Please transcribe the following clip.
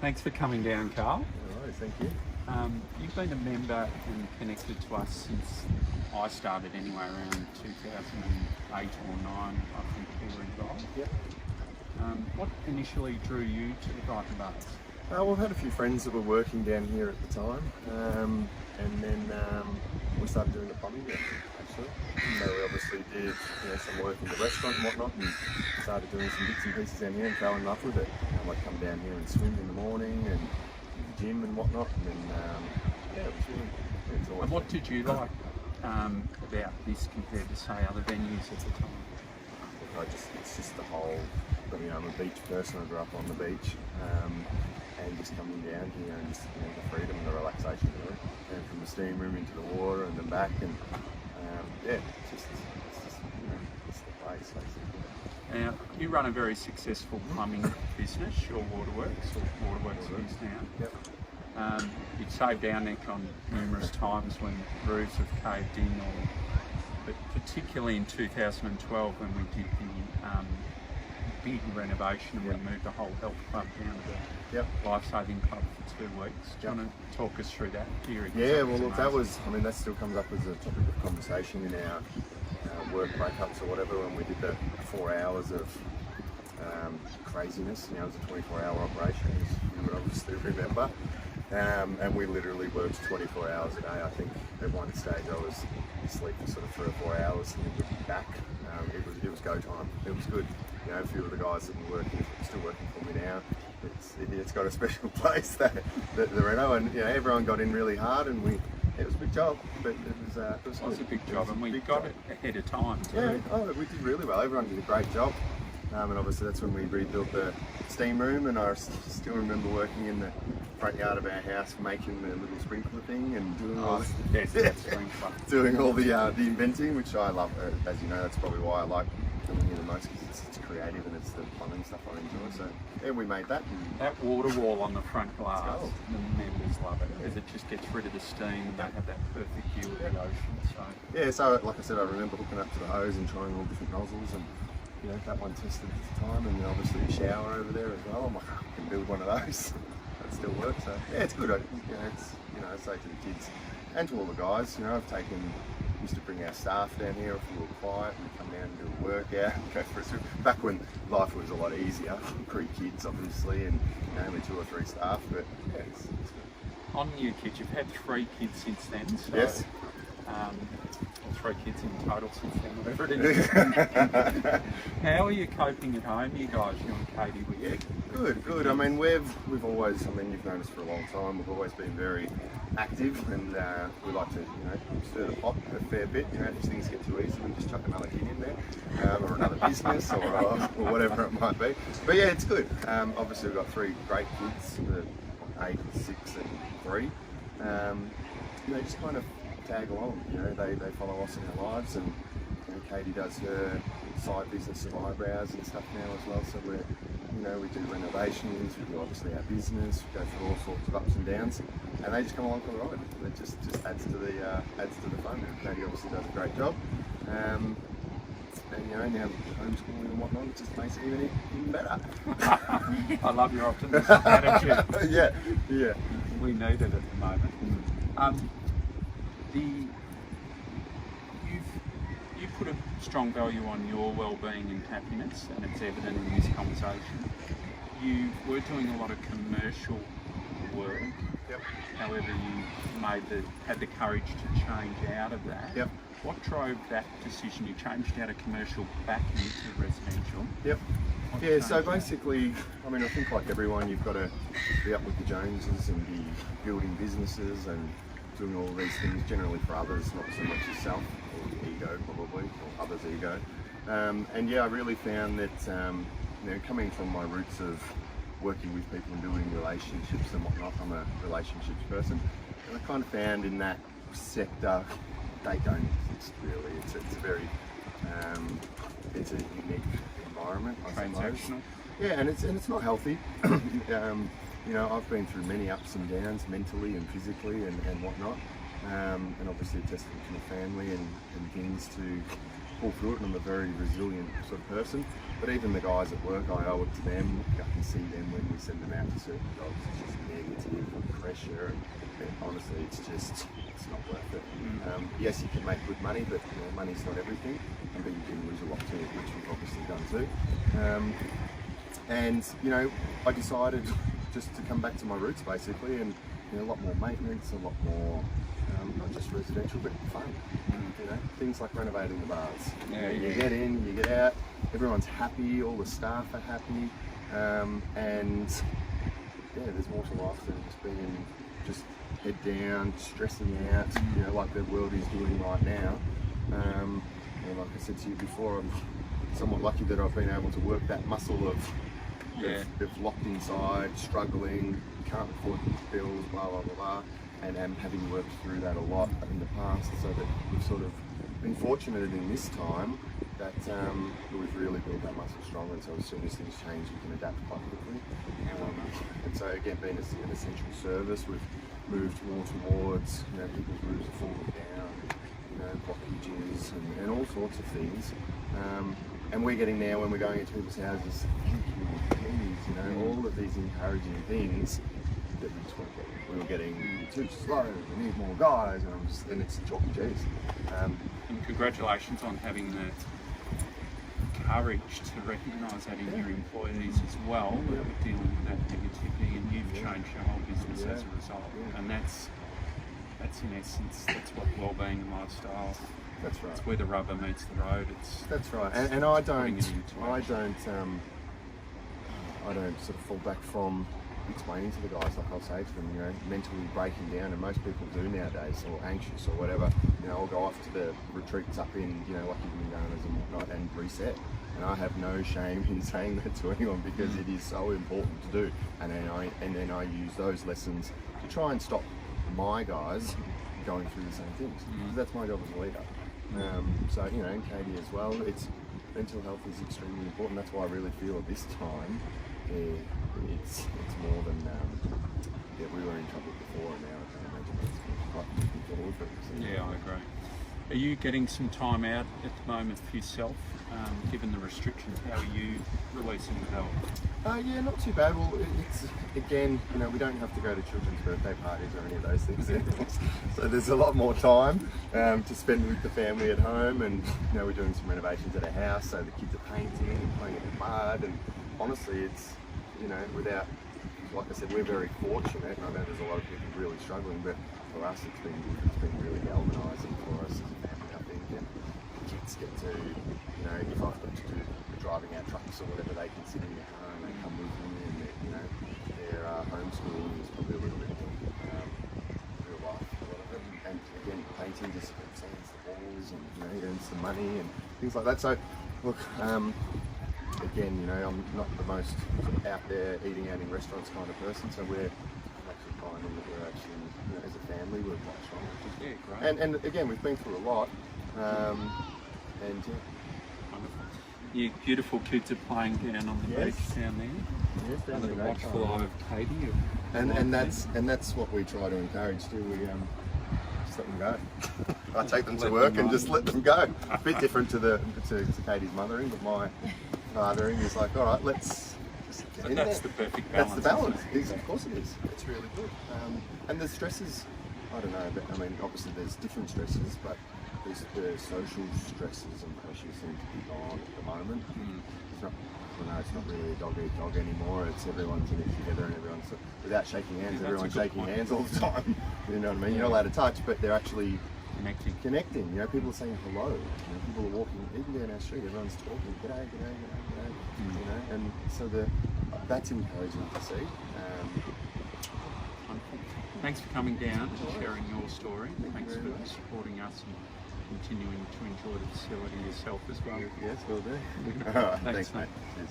Thanks for coming down, Karl. No worries, thank you. You've been a member and connected to us since I started anyway, around 2008 or 9, I think you were involved. Yep. What initially drew you to the bike and bars? Well, I've had a few friends that were working down here at the time, and then we started doing the plumbing there, actually. So we obviously did some work in the restaurant and whatnot, and started doing some bits and pieces down here and fell in love with it. I'd come down here and swim in the morning and the gym and whatnot, and then it was really, it's always. And what did you like about this compared to, say, other venues at the time? It's just the whole, I'm a beach person. I grew up on the beach, and just coming down here and just the freedom and the relaxation, really, and from the steam room into the water and then back, and it's just it's the place, basically. Now, you run a very successful plumbing business, your Waterworks, or Waterworks is now. Yep. You've saved our neck on numerous times when roofs have caved in, but particularly in 2012 when we did the big renovation and we moved the whole health club down to the life-saving club for 2 weeks. Do you want to talk us through that period? Yeah, well, look, that still comes up as a topic of conversation in our work breakups or whatever, when we did the 4 hours of craziness. It was a 24-hour operation, as you would obviously remember. And we literally worked 24 hours a day. I think at one stage I was asleep for sort of 3 or 4 hours and then would be back. It was go time. It was good. A few of the guys that were still working for me now, it's got a special place, the reno, and everyone got in really hard, and it was a big job, but it was a big job, and we got it ahead of time too. Yeah, we did really well. Everyone did a great job. And obviously that's when we rebuilt the steam room, and I still remember working in the front yard of our house making the little sprinkler thing and doing all the inventing, which I love. As you know, that's probably why I like coming here the most, because it's creative and it's the plumbing stuff I enjoy. So yeah, we made that. That water wall on the front glass, the members love it because it just gets rid of the steam and they have that perfect view of the ocean. So like I said, I remember hooking up to the hose and trying all different nozzles, and that one tested at the time, and then obviously a shower over there as well. I'm like, I can build one of those. That still works. So yeah, it's good. I say to the kids and to all the guys, used to bring our staff down here if we were quiet, and come down and do a workout, go for a swim. Back when life was a lot easier, pre-kids obviously, and only 2 or 3 staff, but yeah, it's good. On your kids, you've had 3 kids since then, so yes. Or 3 kids in total since then, whatever it is. How are you coping at home, you guys, you and Katie? Good. I mean, we've always, you've known us for a long time, we've always been very active, and we like to, stir the pot a fair bit. If things get too easy, we just chuck another kid in there, or another business, or whatever it might be. But yeah, it's good. Obviously we've got 3 great kids, 8, 6 and 3. They just kind of tag along, they follow us in our lives, and Katie does her side business of eyebrows and stuff now as well, so we do renovations, we do obviously our business, we go through all sorts of ups and downs, and they just come along for the ride. It just adds to the fun. Katie obviously does a great job, and now homeschooling and whatnot, it just makes it even better. I love your optimistic attitude. Yeah. We need it at the moment. You put a strong value on your well-being and happiness, and it's evident in this conversation. You were doing a lot of commercial work. Yep. However, you had the courage to change out of that. Yep. What drove that decision? You changed out of commercial back into residential. Yep. So basically, I think like everyone, you've got to be up with the Joneses and be building businesses and doing all these things generally for others, not so much yourself, or ego probably, or others' ego. I really found that, coming from my roots of working with people and building relationships and whatnot, I'm a relationships person, and I kind of found in that sector, they don't exist really. It's a very, it's a unique environment, I suppose. Transactional. Yeah, and it's not healthy. I've been through many ups and downs mentally and physically and whatnot, and obviously a testament to my family and things to pull through it, and I'm a very resilient sort of person. But even the guys at work, I owe it to them. I can see them when we send them out to certain jobs. It's just negative and pressure, and honestly, it's not worth it. Yes, you can make good money, but money's not everything, but you can lose a lot too, which we've obviously done too. And I decided just to come back to my roots basically, and a lot more maintenance, a lot more not just residential but fun. Things like renovating the bars. You get in, you get out, everyone's happy, all the staff are happy, and there's more to life than just head down, stressing out, like the world is doing right now. Like I said to you before, I'm somewhat lucky that I've been able to work that muscle of locked inside, struggling, can't afford bills, blah blah blah blah, and having worked through that a lot in the past, so that we've sort of been fortunate in this time that we've really built that muscle stronger, and so as soon as things change you can adapt quite quickly. And so again, being an essential service, we've moved more towards people's roofs are falling down, blockages and all sorts of things. And we're getting now, when we're going into people's houses, thank you, please, all of these encouraging things that we just weren't getting. We were getting, you're too slow, we need more guys, and it's chalk and cheese. And congratulations on having the courage to recognise that in your employees as well, that we're dealing with that negativity, and you've changed your whole business as a result. And that's in essence, that's what wellbeing and lifestyle. That's right. It's where the rubber meets the road. That's right. And I don't sort of fall back from explaining to the guys, like I'll say to them, mentally breaking down, and most people do nowadays, or anxious or whatever. I'll go off to the retreats up in, like you've been going and whatnot, and reset. And I have no shame in saying that to anyone, because it is so important to do. And then I use those lessons to try and stop my guys going through the same things. Because that's my job as a leader. So and Katie as well. Mental health is extremely important. That's why I really feel at this time it's more than we were in trouble before, and now I can imagine it's quite difficult for us. Yeah, I agree. Are you getting some time out at the moment for yourself, given the restrictions? How are you releasing the help? Yeah, not too bad. Well, it's again, we don't have to go to children's birthday parties or any of those things anymore. So there's a lot more time to spend with the family at home, and we're doing some renovations at our house, so the kids are painting and playing in the mud, and honestly, it's without, like I said, we're very fortunate, and I know there's a lot of people really struggling, but for us it's been really galvanising for us as a family, I think, and the kids get to, if I've got to do driving our trucks or whatever, they can sit in their car and they come with me, and their homeschooling is probably a little bit real life, a lot of it, and again, painting just sands the walls, and earns some money and things like that. So look, again, I'm not the most sort of out there eating out in restaurants kind of person, so we're actually finding that we're actually, as a family, we're quite strong. Yeah, great. And again, we've been through a lot, Wonderful. Your beautiful kids are playing down on the beach down there. Yes, under the watchful eye of Katie. And that's what we try to encourage too. We just let them go. I take them to work and just let them go. A bit different to Katie's mothering, but my fathering is like, all right, let's just get in That's there. the perfect balance. That's the balance. Isn't it? Of course it is. It's really good. And the stresses, I don't know, but obviously there's different stresses, but the social stresses and pressures seem to be gone at the moment. It's not really a dog eat dog anymore. It's everyone's in it together, and everyone's without shaking hands. Everyone's shaking hands all the time. You know what I mean? You're not allowed to touch, but they're actually connecting. People are saying hello. People are walking, even down our street. Everyone's talking, g'day, g'day, g'day, g'day. And so that's encouraging to see. Thanks for coming down and sharing your story. Thanks for supporting us and continuing to enjoy the facility yourself as well. Yes, will do. Thanks, Thanks, mate. Cheers.